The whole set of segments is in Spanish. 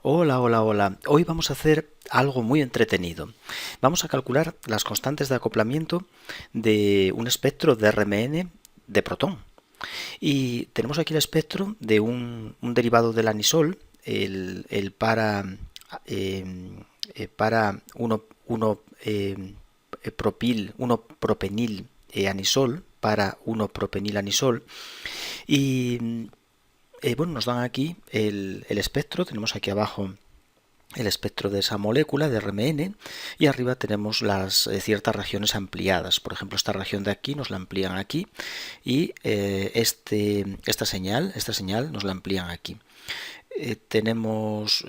Hola, hola, hola. Hoy vamos a hacer algo muy entretenido. Vamos a calcular las constantes de acoplamiento de un espectro de RMN de protón. Y tenemos aquí el espectro de un derivado del anisol, el eh, para 1 propenil anisol, para 1 propenil anisol. Y bueno, nos dan aquí el espectro, tenemos aquí abajo el espectro de esa molécula de RMN y arriba tenemos las ciertas regiones ampliadas. Por ejemplo, esta región de aquí nos la amplían aquí y esta señal nos la amplían aquí. Tenemos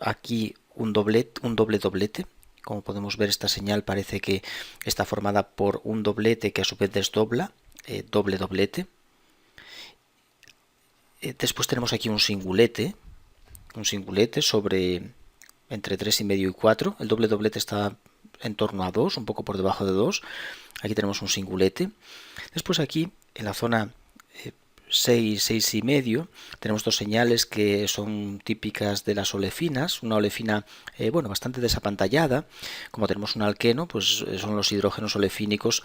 aquí un doble doblete. Como podemos ver, esta señal parece que está formada por un doblete que a su vez desdobla, doble doblete. Después tenemos aquí un singulete sobre entre 3,5 y 4. El doble doblete está en torno a 2, un poco por debajo de 2. Aquí tenemos un singulete. Después aquí, en la zona 6, 6,5, tenemos dos señales que son típicas de las olefinas. Una olefina bastante desapantallada. Como tenemos un alqueno, pues son los hidrógenos olefínicos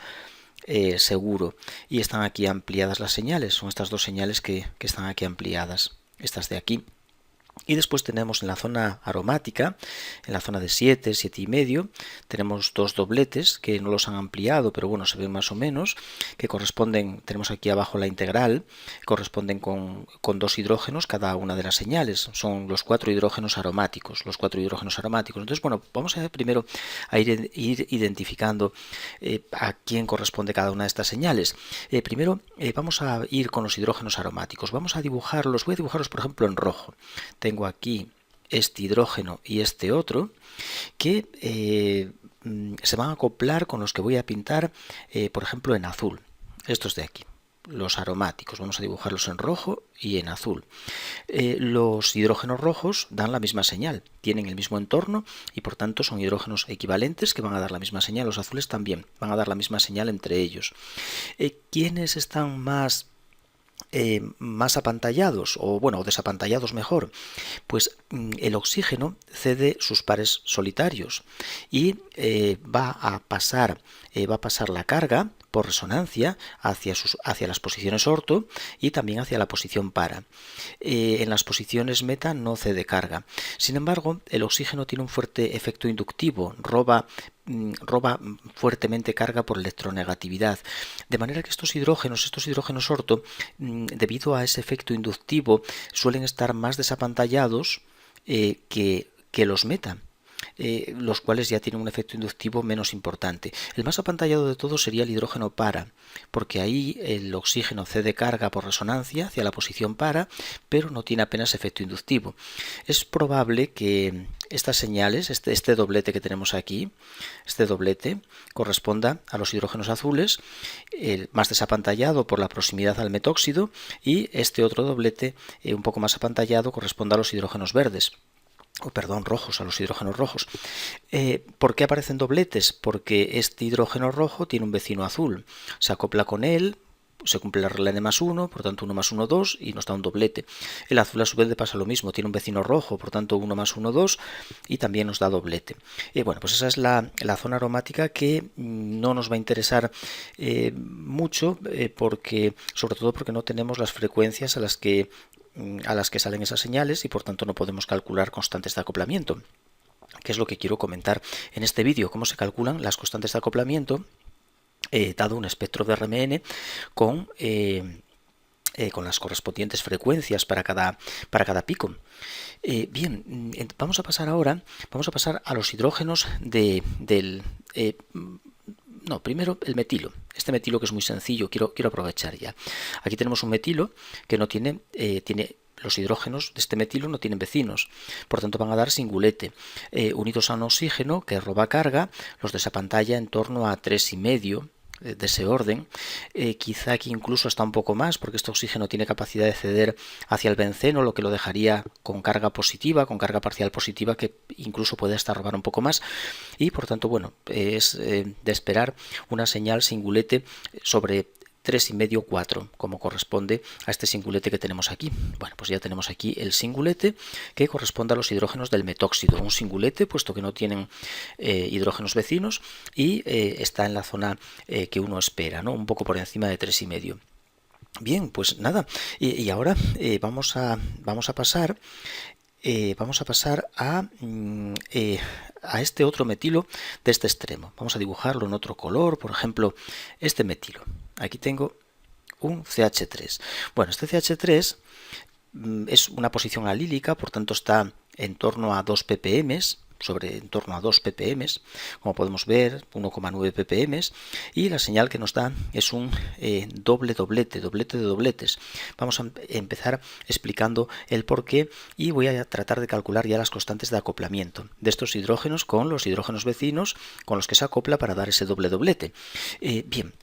seguro. Y están aquí ampliadas las señales. Son estas dos señales que están aquí ampliadas. Estas de aquí. Y después tenemos en la zona aromática, en la zona de 7, 7,5, tenemos dos dobletes que no los han ampliado, pero bueno, se ven más o menos, que corresponden, tenemos aquí abajo la integral, corresponden con dos hidrógenos cada una de las señales. Son los 4 hidrógenos aromáticos, Entonces, bueno, vamos a ver primero a ir identificando a quién corresponde cada una de estas señales. Primero vamos a ir con los hidrógenos aromáticos. Vamos a dibujarlos, voy a dibujarlos por ejemplo en rojo. Tengo aquí este hidrógeno y este otro que se van a acoplar con los que voy a pintar, por ejemplo, en azul. Estos de aquí, los aromáticos. Vamos a dibujarlos en rojo y en azul. Los hidrógenos rojos dan la misma señal, tienen el mismo entorno y por tanto son hidrógenos equivalentes que van a dar la misma señal. Los azules también van a dar la misma señal entre ellos. ¿Quiénes están más apantallados o desapantallados mejor? Pues el oxígeno cede sus pares solitarios y va a pasar la carga por resonancia hacia las posiciones orto y también hacia la posición para. En las posiciones meta no cede carga. Sin embargo, el oxígeno tiene un fuerte efecto inductivo, roba fuertemente carga por electronegatividad, de manera que estos hidrógenos orto, debido a ese efecto inductivo, suelen estar más desapantallados que los meta, los cuales ya tienen un efecto inductivo menos importante. El más apantallado de todos sería el hidrógeno para, porque ahí el oxígeno cede carga por resonancia hacia la posición para, pero no tiene apenas efecto inductivo. Es probable que estas señales, este doblete que tenemos aquí, este doblete, corresponda a los hidrógenos azules, el más desapantallado por la proximidad al metóxido, y este otro doblete, un poco más apantallado, corresponde a los hidrógenos verdes. Rojos, a los hidrógenos rojos. ¿Por qué aparecen dobletes? Porque este hidrógeno rojo tiene un vecino azul, se acopla con él, se cumple la regla n más 1, por tanto 1 más 1, 2, y nos da un doblete. El azul a su vez le pasa lo mismo, tiene un vecino rojo, por tanto 1 más 1, 2, y también nos da doblete. Pues esa es la zona aromática que no nos va a interesar mucho, sobre todo porque no tenemos las frecuencias a las que salen esas señales y por tanto no podemos calcular constantes de acoplamiento, que es lo que quiero comentar en este vídeo, cómo se calculan las constantes de acoplamiento dado un espectro de RMN con las correspondientes frecuencias para cada pico. Vamos a pasar a los hidrógenos primero el metilo. Este metilo, que es muy sencillo, quiero aprovechar ya. Aquí tenemos un metilo que no tiene los hidrógenos de este metilo no tienen vecinos, por tanto van a dar singulete. Unidos a un oxígeno que roba carga, los desapantalla en torno a 3,5 de ese orden. Quizá aquí incluso está un poco más, porque este oxígeno tiene capacidad de ceder hacia el benceno, lo que lo dejaría con carga positiva, con carga parcial positiva, que incluso puede hasta robar un poco más, y por tanto, es de esperar una señal singulete sobre 3,5, 4, como corresponde a este singulete que tenemos aquí. Bueno, pues ya tenemos aquí el singulete que corresponde a los hidrógenos del metóxido. Un singulete, puesto que no tienen hidrógenos vecinos y está en la zona que uno espera, ¿no? Un poco por encima de 3,5. Bien, pues nada, y ahora vamos a pasar a este otro metilo de este extremo. Vamos a dibujarlo en otro color, por ejemplo, este metilo. Aquí tengo un CH3. Bueno, este CH3 es una posición alílica, por tanto está en torno a 2 ppm, en torno a 2 ppm, como podemos ver, 1,9 ppm, y la señal que nos da es un doblete de dobletes. Vamos a empezar explicando el porqué y voy a tratar de calcular ya las constantes de acoplamiento de estos hidrógenos con los hidrógenos vecinos con los que se acopla para dar ese doblete. Bien.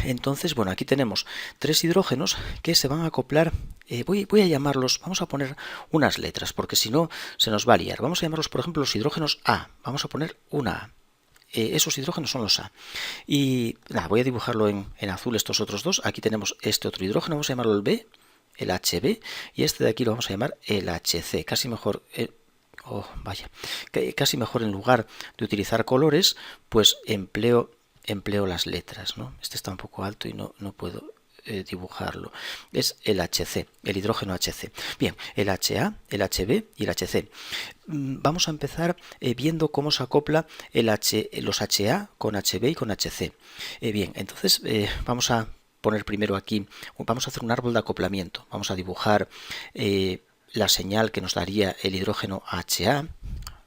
Entonces, bueno, aquí tenemos 3 hidrógenos que se van a acoplar. Voy a llamarlos, vamos a poner unas letras, porque si no se nos va a liar. Vamos a llamarlos, por ejemplo, los hidrógenos A. Vamos a poner una A. Esos hidrógenos son los A. Y nada, voy a dibujarlo en azul estos otros dos. Aquí tenemos este otro hidrógeno, vamos a llamarlo el B, el HB, y este de aquí lo vamos a llamar el HC. Casi mejor... casi mejor en lugar de utilizar colores, pues empleo las letras, ¿no? Este está un poco alto y no puedo dibujarlo. Es el HC, el hidrógeno HC. Bien, el HA, el HB y el HC. Vamos a empezar viendo cómo se acopla los HA con HB y con HC. Bien, entonces vamos a poner primero aquí, vamos a hacer un árbol de acoplamiento. Vamos a dibujar la señal que nos daría el hidrógeno HA.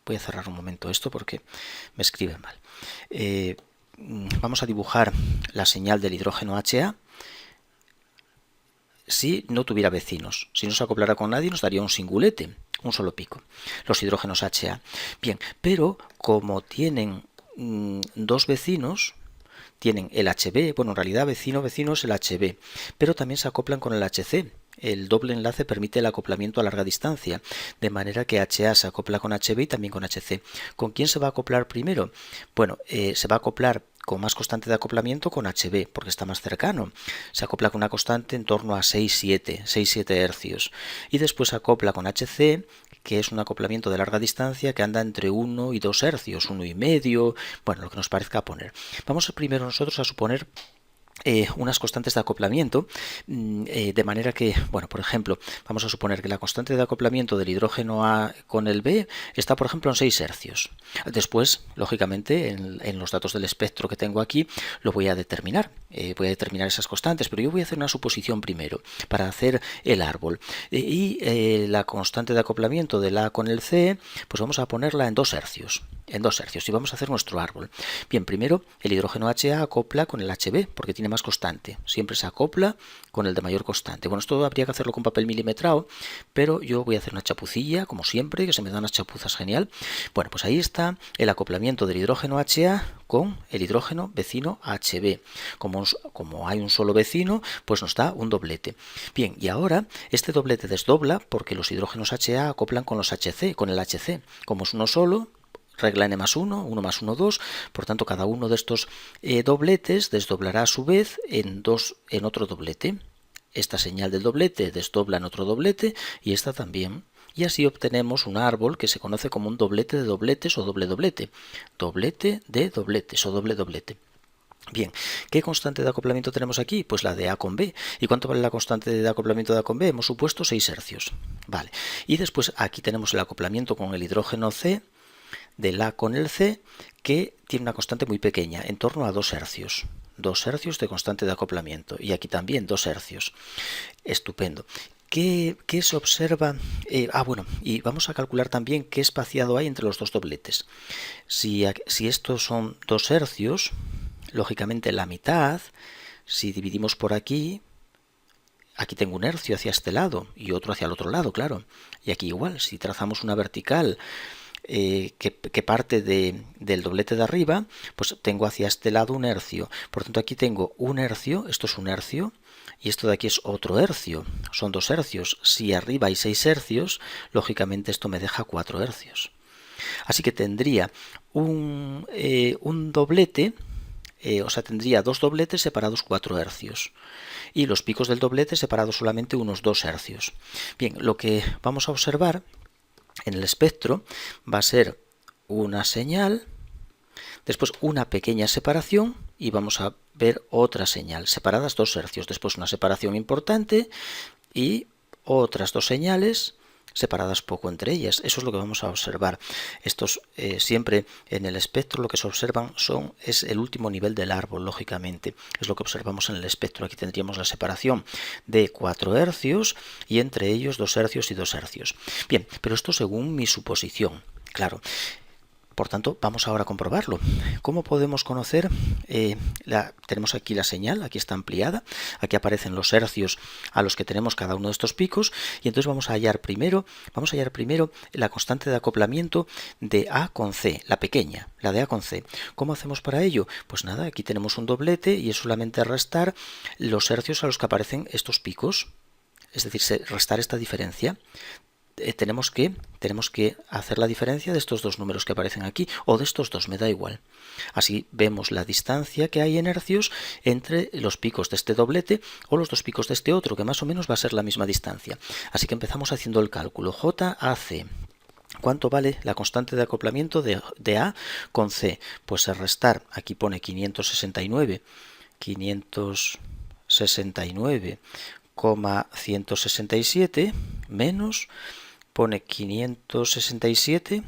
Voy a cerrar un momento esto porque me escriben mal. Vamos a dibujar la señal del hidrógeno HA si no tuviera vecinos. Si no se acoplara con nadie nos daría un singulete, un solo pico, los hidrógenos HA. Bien, pero como tienen dos vecinos, tienen el HB, bueno, en realidad vecino es el HB, pero también se acoplan con el HC. El doble enlace permite el acoplamiento a larga distancia, de manera que HA se acopla con HB y también con HC. ¿Con quién se va a acoplar primero? Bueno, se va a acoplar con más constante de acoplamiento con HB, porque está más cercano. Se acopla con una constante en torno a 6,7 hercios. Y después se acopla con HC, que es un acoplamiento de larga distancia que anda entre 1 y 2 hercios, 1,5, bueno, lo que nos parezca poner. Vamos primero nosotros a suponer unas constantes de acoplamiento, de manera que, bueno, por ejemplo, vamos a suponer que la constante de acoplamiento del hidrógeno A con el B está, por ejemplo, en 6 hercios. Después, lógicamente, en los datos del espectro que tengo aquí, lo voy a determinar. Voy a determinar esas constantes, pero yo voy a hacer una suposición primero para hacer el árbol. La constante de acoplamiento del A con el C, pues vamos a ponerla en 2 hercios. En 2 hercios y vamos a hacer nuestro árbol. Bien, primero el hidrógeno HA acopla con el HB porque tiene más constante. Siempre se acopla con el de mayor constante. Bueno, esto habría que hacerlo con papel milimetrado, pero yo voy a hacer una chapucilla, como siempre, que se me dan unas chapuzas genial. Bueno, pues ahí está el acoplamiento del hidrógeno HA con el hidrógeno vecino HB. Como hay un solo vecino, pues nos da un doblete. Bien, y ahora este doblete desdobla porque los hidrógenos HA acoplan con los HC, con el HC. Como es uno solo, regla n+1, 1 más 1, 2, por tanto cada uno de estos dobletes desdoblará a su vez en otro doblete. Esta señal del doblete desdobla en otro doblete y esta también. Y así obtenemos un árbol que se conoce como un doblete de dobletes o doble doblete. Doblete de dobletes o doble doblete. Bien, ¿qué constante de acoplamiento tenemos aquí? Pues la de A con B. ¿Y cuánto vale la constante de acoplamiento de A con B? Hemos supuesto 6 hercios. Vale. Y después aquí tenemos el acoplamiento con el hidrógeno C del A con el C, que tiene una constante muy pequeña, en torno a 2 hercios. 2 hercios de constante de acoplamiento. Y aquí también 2 hercios. Estupendo. ¿Qué se observa? Bueno, y vamos a calcular también qué espaciado hay entre los dos dobletes. Si estos son 2 hercios, lógicamente la mitad, si dividimos por aquí tengo un hercio hacia este lado y otro hacia el otro lado, claro. Y aquí igual, si trazamos una vertical que parte del doblete de arriba, pues tengo hacia este lado un hercio. Por tanto, aquí tengo un hercio, esto es un hercio, y esto de aquí es otro hercio. Son 2 hercios. Si arriba hay 6 hercios, lógicamente esto me deja 4 hercios. Así que tendría un doblete o sea, tendría dos dobletes separados 4 hercios y los picos del doblete separados solamente unos 2 hercios. Bien, lo que vamos a observar en el espectro va a ser una señal, después una pequeña separación y vamos a ver otra señal, separadas 2 hercios, después una separación importante y otras 2 señales separadas poco entre ellas. Eso es lo que vamos a observar. Estos siempre en el espectro lo que se observan es el último nivel del árbol, lógicamente. Es lo que observamos en el espectro. Aquí tendríamos la separación de 4 hercios y entre ellos 2 hercios y 2 hercios. Bien, pero esto según mi suposición. Claro. Por tanto, vamos ahora a comprobarlo. ¿Cómo podemos conocer? Tenemos aquí la señal, aquí está ampliada, aquí aparecen los hercios a los que tenemos cada uno de estos picos, y entonces vamos a hallar primero la constante de acoplamiento de A con C, la pequeña, la de A con C. ¿Cómo hacemos para ello? Pues nada, aquí tenemos un doblete y es solamente restar los hercios a los que aparecen estos picos, es decir, restar esta diferencia. Tenemos que hacer la diferencia de estos dos números que aparecen aquí, o de estos dos, me da igual. Así vemos la distancia que hay en hercios entre los picos de este doblete o los dos picos de este otro, que más o menos va a ser la misma distancia. Así que empezamos haciendo el cálculo. JAC. ¿Cuánto vale la constante de acoplamiento de A con C? Pues el restar, aquí pone 569,167 menos, pone 567,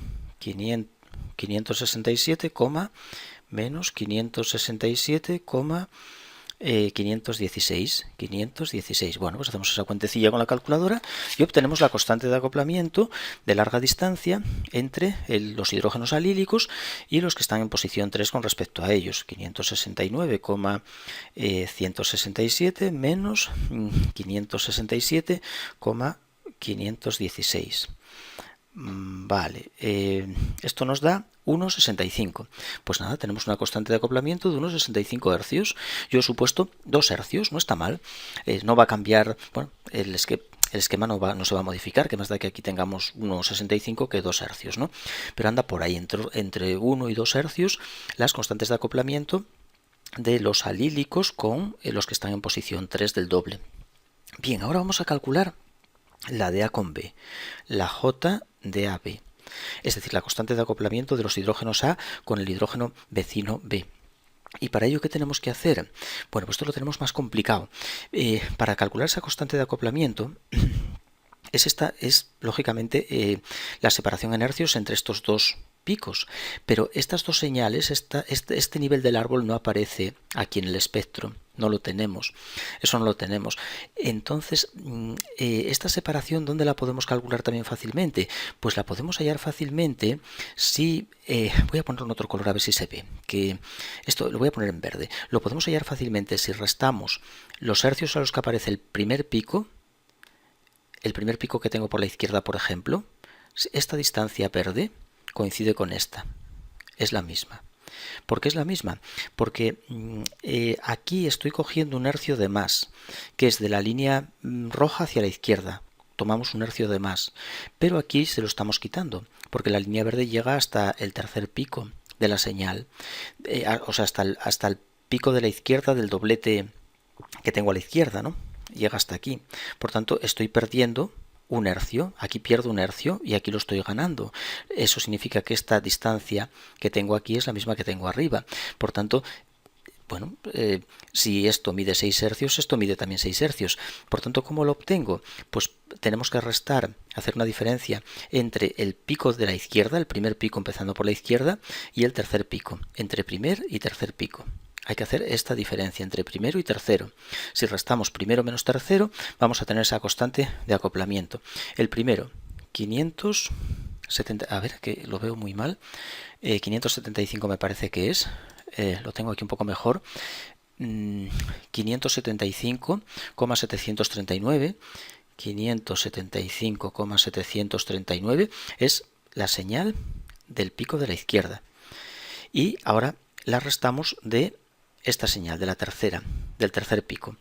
menos 567, 516. Bueno, pues hacemos esa cuentecilla con la calculadora y obtenemos la constante de acoplamiento de larga distancia entre los hidrógenos alílicos y los que están en posición 3 con respecto a ellos. 569,167 menos 567,516. Vale, esto nos da 1,65. Pues nada, tenemos una constante de acoplamiento de unos 65 hercios. Yo he supuesto 2 hercios, no está mal. No va a cambiar, bueno, el esquema no se va a modificar, que más da que aquí tengamos 1,65 que 2 hercios, ¿no? Pero anda por ahí, entre 1 y 2 hercios, las constantes de acoplamiento de los alílicos con los que están en posición 3 del doble. Bien, ahora vamos a calcular la de A con B, la J de AB, es decir, la constante de acoplamiento de los hidrógenos A con el hidrógeno vecino B. ¿Y para ello qué tenemos que hacer? Bueno, pues esto lo tenemos más complicado. Para calcular esa constante de acoplamiento, es lógicamente la separación en hercios entre estos dos picos, pero estas dos señales, este nivel del árbol no aparece aquí en el espectro, no lo tenemos, eso no lo tenemos. Entonces, esta separación, ¿dónde la podemos calcular también fácilmente? Pues la podemos hallar fácilmente si, voy a ponerlo en otro color a ver si se ve, que esto lo voy a poner en verde, lo podemos hallar fácilmente si restamos los hercios a los que aparece el primer pico que tengo por la izquierda, por ejemplo, esta distancia verde coincide con esta, es la misma. ¿Por qué es la misma? Porque aquí estoy cogiendo un hercio de más, que es de la línea roja hacia la izquierda. Tomamos un hercio de más, pero aquí se lo estamos quitando, porque la línea verde llega hasta el tercer pico de la señal, o sea, hasta el pico de la izquierda del doblete que tengo a la izquierda, ¿no? Llega hasta aquí. Por tanto, estoy perdiendo un hercio, aquí pierdo un hercio y aquí lo estoy ganando. Eso significa que esta distancia que tengo aquí es la misma que tengo arriba. Por tanto, bueno, si esto mide 6 hercios, esto mide también 6 hercios. Por tanto, ¿cómo lo obtengo? Pues tenemos que hacer una diferencia entre el pico de la izquierda, el primer pico empezando por la izquierda, y el tercer pico, entre primer y tercer pico. Hay que hacer esta diferencia entre primero y tercero. Si restamos primero menos tercero, vamos a tener esa constante de acoplamiento. El primero, 570, a ver, que lo veo muy mal, 575 me parece que es, lo tengo aquí un poco mejor, 575,739 es la señal del pico de la izquierda. Y ahora la restamos de esta señal de la tercera, del tercer pico,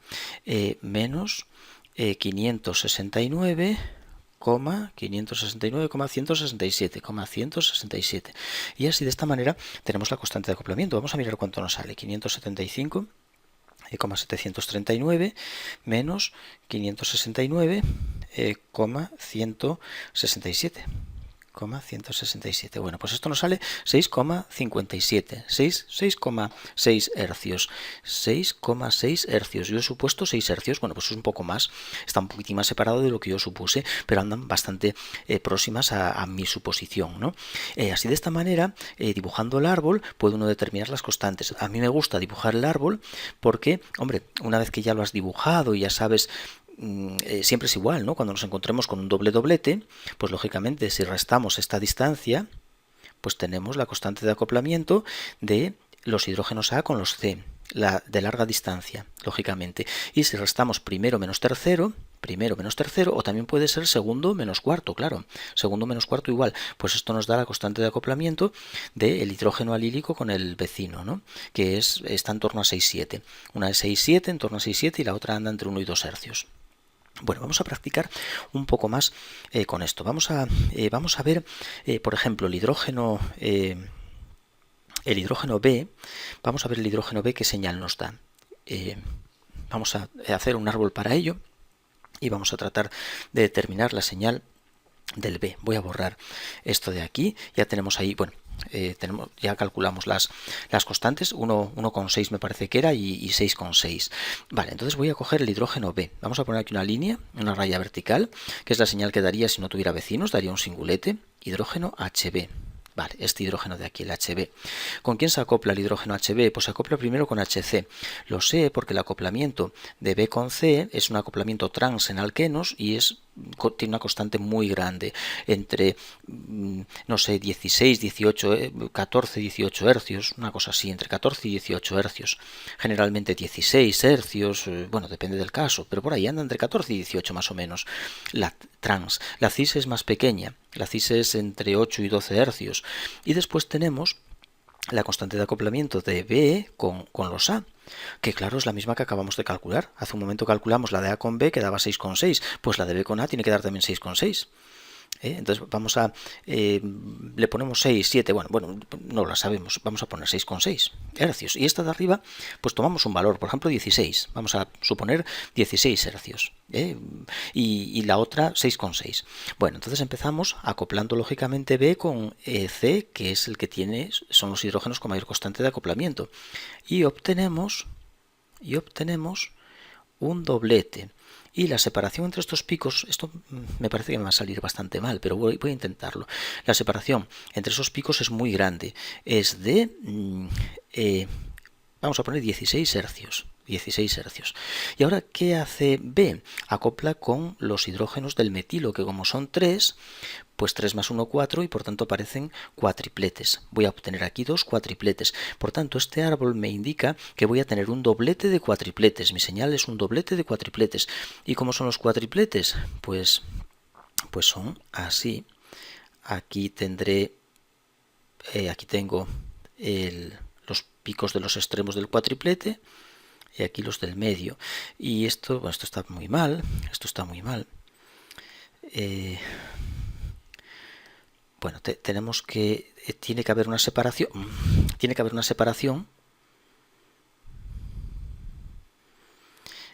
menos 569,739 569,167. Y así de esta manera tenemos la constante de acoplamiento. Vamos a mirar cuánto nos sale. 575,739 menos 569,167. 167. Bueno, pues esto nos sale 6,57, 6,6 hercios, 6,6 hercios. Yo he supuesto 6 hercios, bueno, pues es un poco más, está un poquitín más separado de lo que yo supuse, pero andan bastante próximas a mi suposición, ¿no? Así de esta manera, dibujando el árbol, puede uno determinar las constantes. A mí me gusta dibujar el árbol porque, hombre, una vez que ya lo has dibujado y ya sabes siempre es igual, ¿no? Cuando nos encontremos con un doblete, pues lógicamente si restamos esta distancia, pues tenemos la constante de acoplamiento de los hidrógenos A con los C, la de larga distancia, lógicamente. Y si restamos primero menos tercero, o también puede ser segundo menos cuarto, claro, segundo menos cuarto igual, pues esto nos da la constante de acoplamiento del hidrógeno alílico con el vecino, ¿no? Que está en torno a 6,7. Una es 6,7, en torno a 6,7 y la otra anda entre 1 y 2 hercios. Bueno, vamos a practicar un poco más con esto. Vamos a ver, por ejemplo, el hidrógeno B. Vamos a ver el hidrógeno B qué señal nos da. Vamos a hacer un árbol para ello y vamos a tratar de determinar la señal del B. Voy a borrar esto de aquí. Ya tenemos ahí, bueno, ya calculamos las constantes, 1,6 me parece que era y 6,6. Vale, entonces voy a coger el hidrógeno B. Vamos a poner aquí una línea, una raya vertical, que es la señal que daría si no tuviera vecinos, daría un singulete, hidrógeno HB. Vale, este hidrógeno de aquí, el HB. ¿Con quién se acopla el hidrógeno HB? Pues se acopla primero con HC. Lo sé porque el acoplamiento de B con C es un acoplamiento trans en alquenos y tiene una constante muy grande, entre, no sé, 16, 18, 14, 18 hercios, una cosa así, entre 14 y 18 hercios. Generalmente 16 hercios, bueno, depende del caso, pero por ahí anda entre 14 y 18 más o menos. La trans. La cis es más pequeña, la cis es entre 8 y 12 hercios. Y después tenemos la constante de acoplamiento de B con los A, que claro es la misma que acabamos de calcular. Hace un momento calculamos la de A con B que daba 6,6, pues la de B con A tiene que dar también 6,6. Entonces vamos le ponemos 6, 7, bueno, no la sabemos, vamos a poner 6,6 hercios. Y esta de arriba, pues tomamos un valor, por ejemplo 16, vamos a suponer 16 hercios. Y la otra 6,6. Bueno, entonces empezamos acoplando lógicamente B con C, que es el que son los hidrógenos con mayor constante de acoplamiento. Y obtenemos un doblete. Y la separación entre estos picos, esto me parece que me va a salir bastante mal, pero voy a intentarlo. La separación entre esos picos es muy grande. Es de, vamos a poner 16 hercios. 16 hercios. Y ahora, ¿qué hace B? Acopla con los hidrógenos del metilo, que como son 3, pues 3 más 1, 4, y por tanto aparecen cuatripletes. Voy a obtener aquí 2 cuatripletes. Por tanto, este árbol me indica que voy a tener un doblete de cuatripletes. Mi señal es un doblete de cuatripletes. ¿Y cómo son los cuatripletes? Pues son así. Aquí tengo los picos de los extremos del cuatriplete y aquí los del medio. Y esto, bueno, esto está muy mal. Bueno, tiene que haber una separación.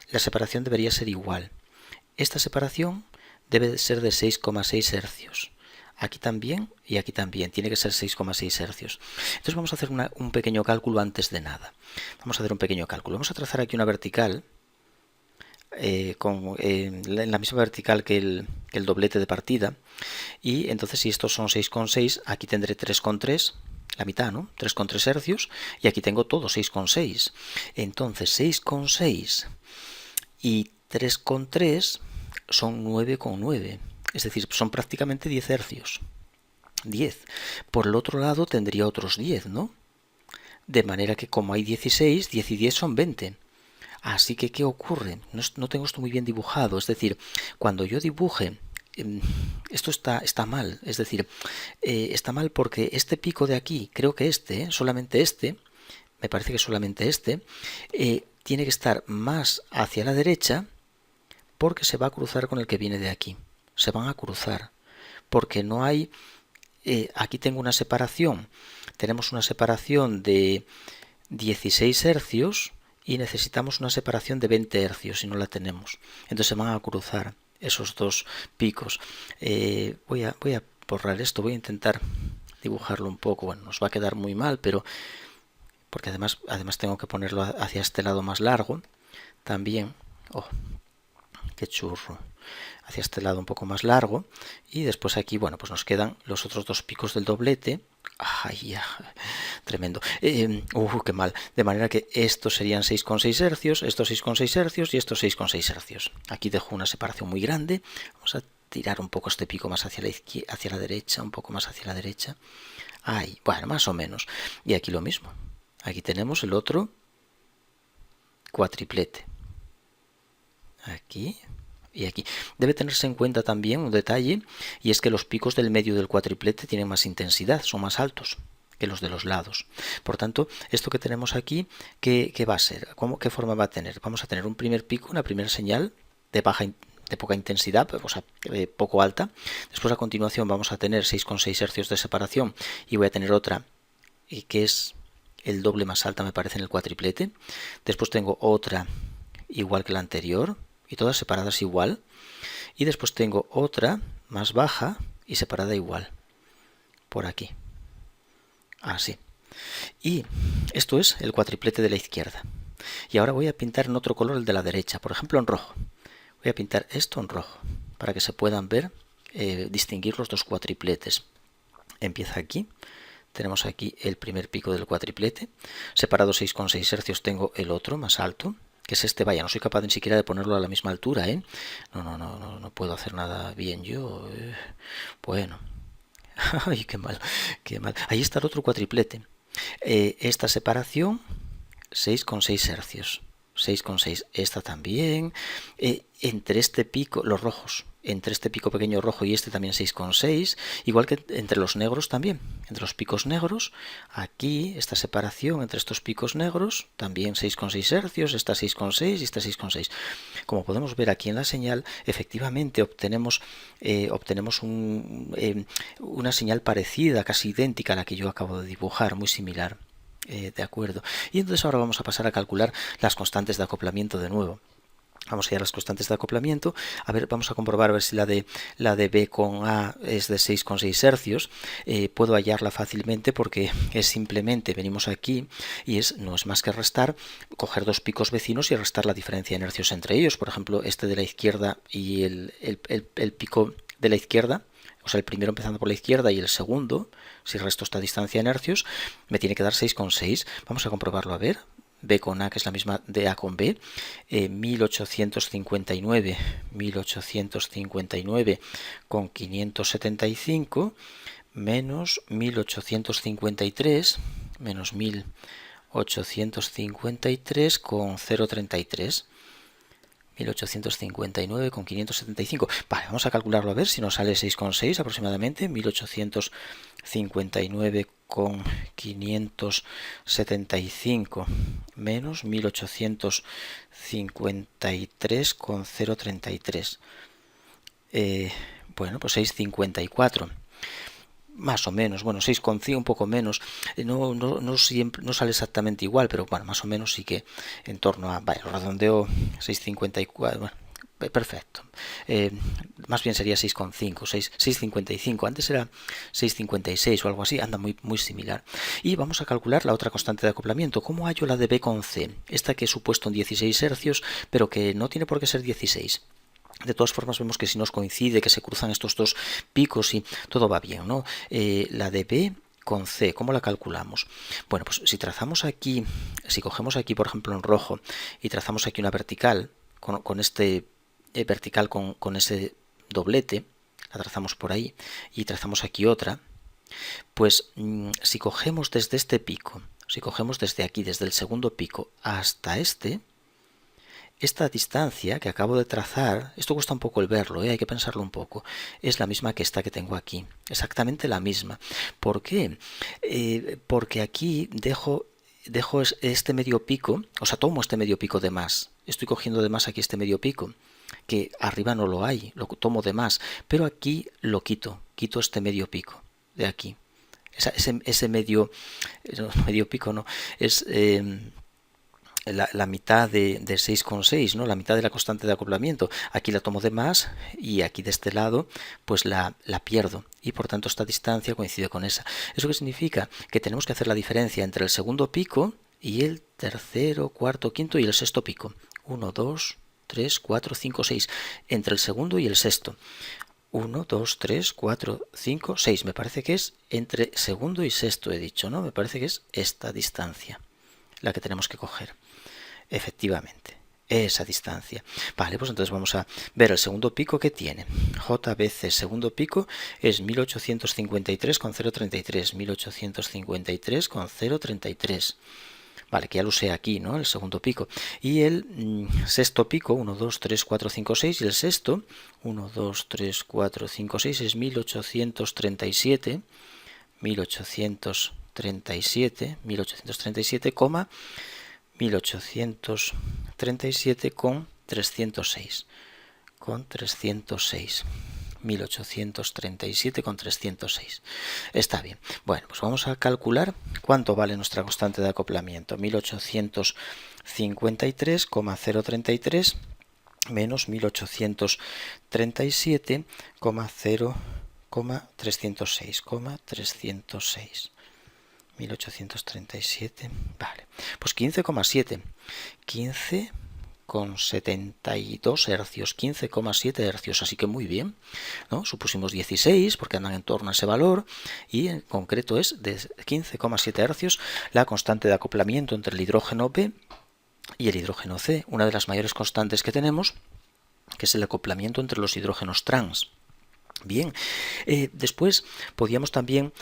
La separación debería ser igual. Esta separación debe ser de 6,6 hercios. Aquí también y aquí también. Tiene que ser 6,6 hercios. Entonces vamos a hacer un pequeño cálculo antes de nada. Vamos a trazar aquí una vertical en la misma vertical que el doblete de partida. Y entonces si estos son 6,6, aquí tendré 3,3, la mitad, ¿no? 3,3 hercios. Y aquí tengo todo 6,6. Entonces 6,6 y 3,3 son 9,9. Es decir, son prácticamente 10 hercios. 10. Por el otro lado tendría otros 10, ¿no? De manera que como hay 16, 10 y 10 son 20. Así que, ¿qué ocurre? No tengo esto muy bien dibujado. Es decir, cuando yo dibuje, esto está mal. Es decir, está mal porque este pico de aquí, creo que solamente me parece que solamente tiene que estar más hacia la derecha porque se va a cruzar con el que viene de aquí. se van a cruzar, porque no hay, aquí tengo una separación, tenemos una separación de 16 hercios y necesitamos una separación de 20 hercios y no la tenemos. Entonces se van a cruzar esos dos picos. Voy a borrar esto, voy a intentar dibujarlo un poco. Bueno, nos va a quedar muy mal, pero porque además tengo que ponerlo hacia este lado más largo también. Oh, qué churro. Hacia este lado un poco más largo, y después aquí, bueno, pues nos quedan los otros dos picos del doblete. ¡Ay, ya! Tremendo. ¡Qué mal! De manera que estos serían 6,6 hercios, estos 6,6 hercios y estos 6,6 hercios. Aquí dejo una separación muy grande. Vamos a tirar un poco este pico más hacia la izquierda, hacia la derecha, un poco más hacia la derecha. ¡Ay! Bueno, más o menos. Y aquí lo mismo. Aquí tenemos el otro cuatriplete. Aquí y aquí. Debe tenerse en cuenta también un detalle, y es que los picos del medio del cuatriplete tienen más intensidad, son más altos que los de los lados. Por tanto, esto que tenemos aquí, ¿qué va a ser? ¿Qué forma va a tener? Vamos a tener un primer pico, una primera señal de poca intensidad, o sea, poco alta. Después, a continuación, vamos a tener 6,6 hercios de separación, y voy a tener otra que es el doble más alta, me parece, en el cuatriplete. Después tengo otra igual que la anterior, y todas separadas igual, y después tengo otra más baja y separada igual, por aquí, así. Y esto es el cuatriplete de la izquierda. Y ahora voy a pintar en otro color el de la derecha, por ejemplo en rojo. Voy a pintar esto en rojo, para que se puedan ver, distinguir los dos cuatripletes. Empieza aquí. Tenemos aquí el primer pico del cuatriplete. Separado 6,6 hercios tengo el otro más alto, que es este. Vaya, no soy capaz ni siquiera de ponerlo a la misma altura, ¿eh? No puedo hacer nada bien yo. Bueno. Ay, qué mal, qué mal. Ahí está el otro cuatriplete. Esta separación, 6,6 hercios. 6,6. Esta también. Entre este pico, los rojos, entre este pico pequeño rojo y este también 6,6, igual que entre los negros también, entre los picos negros, aquí esta separación entre estos picos negros, también 6,6 hercios, esta 6,6 y esta 6,6. Como podemos ver aquí en la señal, efectivamente obtenemos una señal parecida, casi idéntica a la que yo acabo de dibujar, muy similar. De acuerdo. Y entonces ahora vamos a pasar a calcular las constantes de acoplamiento de nuevo. Vamos a ir a las constantes de acoplamiento. A ver, vamos a comprobar a ver si la de B con A es de 6,6 hercios. Puedo hallarla fácilmente porque es simplemente, venimos aquí y no es más que restar, coger dos picos vecinos y restar la diferencia en hercios entre ellos. Por ejemplo, este de la izquierda y el pico de la izquierda, o sea, el primero empezando por la izquierda y el segundo, si resto esta distancia en hercios, me tiene que dar 6,6. Vamos a comprobarlo a ver. B con A, que es la misma de A con B, 1859 con 575 menos 1853 menos 1853 con 0,33. 1859 con 575. Vale, vamos a calcularlo a ver si nos sale 6,6 aproximadamente. 1859 con 575 menos 1853 con 0,33. Bueno, pues 6,54. Más o menos, bueno, 6,5, un poco menos, no siempre, no sale exactamente igual, pero bueno, más o menos sí que en torno a, vaya, lo redondeo 6,54, bueno, perfecto. Más bien sería 6,5, 6,55, antes era 6,56 o algo así, anda muy similar. Y vamos a calcular la otra constante de acoplamiento. ¿Cómo hallo la de B con C? Esta que he supuesto en 16 hercios, pero que no tiene por qué ser 16. De todas formas vemos que si nos coincide, que se cruzan estos dos picos y todo va bien, ¿no? La de B con C, ¿cómo la calculamos? Bueno, pues si trazamos aquí, si cogemos aquí por ejemplo en rojo y trazamos aquí una vertical con este vertical con ese doblete, la trazamos por ahí y trazamos aquí otra, pues si cogemos desde este pico, si cogemos desde aquí, desde el segundo pico hasta esta distancia que acabo de trazar, esto cuesta un poco el verlo, hay que pensarlo un poco, es la misma que esta que tengo aquí, exactamente la misma. ¿Por qué? Porque aquí dejo este medio pico, o sea, tomo este medio pico de más, estoy cogiendo de más aquí este medio pico, que arriba no lo hay, lo tomo de más, pero aquí lo quito este medio pico de aquí. Ese medio, no, medio pico no, es la mitad de 6,6, ¿no? La mitad de la constante de acoplamiento. Aquí la tomo de más y aquí de este lado pues la pierdo y por tanto esta distancia coincide con esa. ¿Eso qué significa? Que tenemos que hacer la diferencia entre el segundo pico y el tercero, cuarto, quinto y el sexto pico. 1, 2, 3, 4, 5, 6. Entre el segundo y el sexto. 1, 2, 3, 4, 5, 6. Me parece que es entre segundo y sexto, he dicho, ¿no? Me parece que es esta distancia la que tenemos que coger. Efectivamente, esa distancia. Vale, pues entonces vamos a ver el segundo pico que tiene. JBC segundo pico es 1853,033. 1853,033. Vale, que ya lo usé aquí, ¿no? El segundo pico. Y el sexto pico, 1, 2, 3, 4, 5, 6. Y el sexto, 1, 2, 3, 4, 5, 6, es 1837. 1837, 1837, con 306. Con 306. 1837 con 306. Está bien. Bueno, pues vamos a calcular cuánto vale nuestra constante de acoplamiento. 1853,033 menos 1837,306. 1837, vale. Pues 15,7. 15,72 hercios, 15,7 hercios, así que muy bien, ¿no? Supusimos 16 porque andan en torno a ese valor y en concreto es de 15,7 hercios la constante de acoplamiento entre el hidrógeno B y el hidrógeno C, una de las mayores constantes que tenemos, que es el acoplamiento entre los hidrógenos trans. Bien, después podíamos también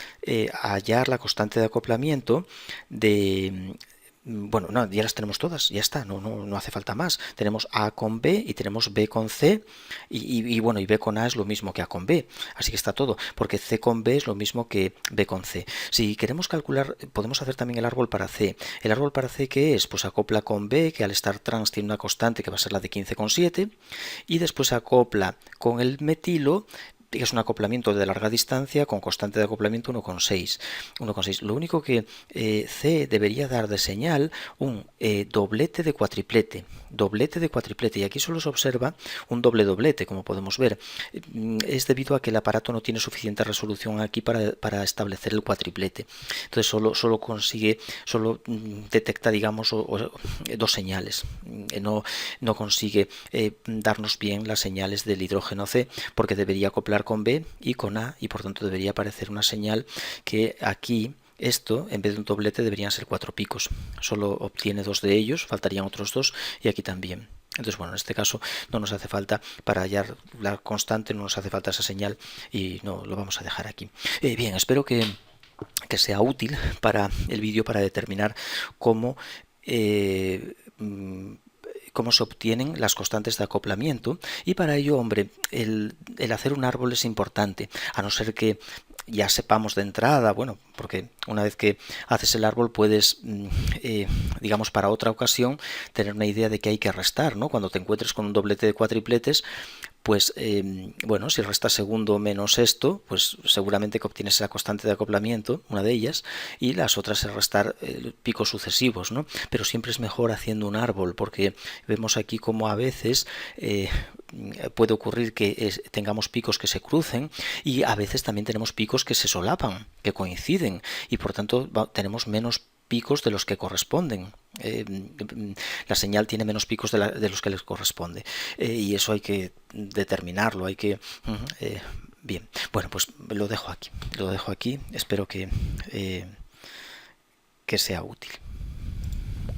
hallar la constante de acoplamiento de... Bueno, no, ya las tenemos todas, ya está, no hace falta más. Tenemos A con B y tenemos B con C y bueno, y B con A es lo mismo que A con B, así que está todo, porque C con B es lo mismo que B con C. Si queremos calcular, podemos hacer también el árbol para C. ¿El árbol para C qué es? Pues acopla con B, que al estar trans tiene una constante que va a ser la de 15,7, y después acopla con el metilo, que es un acoplamiento de larga distancia con constante de acoplamiento 1,6. Lo único que C debería dar de señal un doblete de cuatriplete. Y aquí solo se observa un doblete, como podemos ver. Es debido a que el aparato no tiene suficiente resolución aquí para establecer el cuatriplete. Entonces solo detecta, digamos, dos señales. No consigue darnos bien las señales del hidrógeno C, porque debería acoplar con B y con A, y por tanto debería aparecer una señal que aquí, esto, en vez de un doblete, deberían ser 4 picos. Solo obtiene 2 de ellos, faltarían otros 2, y aquí también. Entonces, bueno, en este caso no nos hace falta, para hallar la constante, no nos hace falta esa señal y no lo vamos a dejar aquí. Bien, espero que sea útil para el vídeo, para determinar cómo se obtienen las constantes de acoplamiento, y para ello, hombre, el hacer un árbol es importante, a no ser que ya sepamos de entrada, bueno, porque una vez que haces el árbol puedes, digamos, para otra ocasión tener una idea de que hay que restar, ¿no? Cuando te encuentres con un doblete de cuatripletes, pues bueno, si restas segundo menos esto, pues seguramente que obtienes esa constante de acoplamiento, una de ellas, y las otras es restar picos sucesivos, ¿no? Pero siempre es mejor haciendo un árbol, porque vemos aquí como a veces puede ocurrir que tengamos picos que se crucen, y a veces también tenemos picos que se solapan, que coinciden, y por tanto tenemos menos picos de los que corresponden. La señal tiene menos picos de los que les corresponde, y eso hay que determinarlo, bien, bueno, pues lo dejo aquí, espero que sea útil.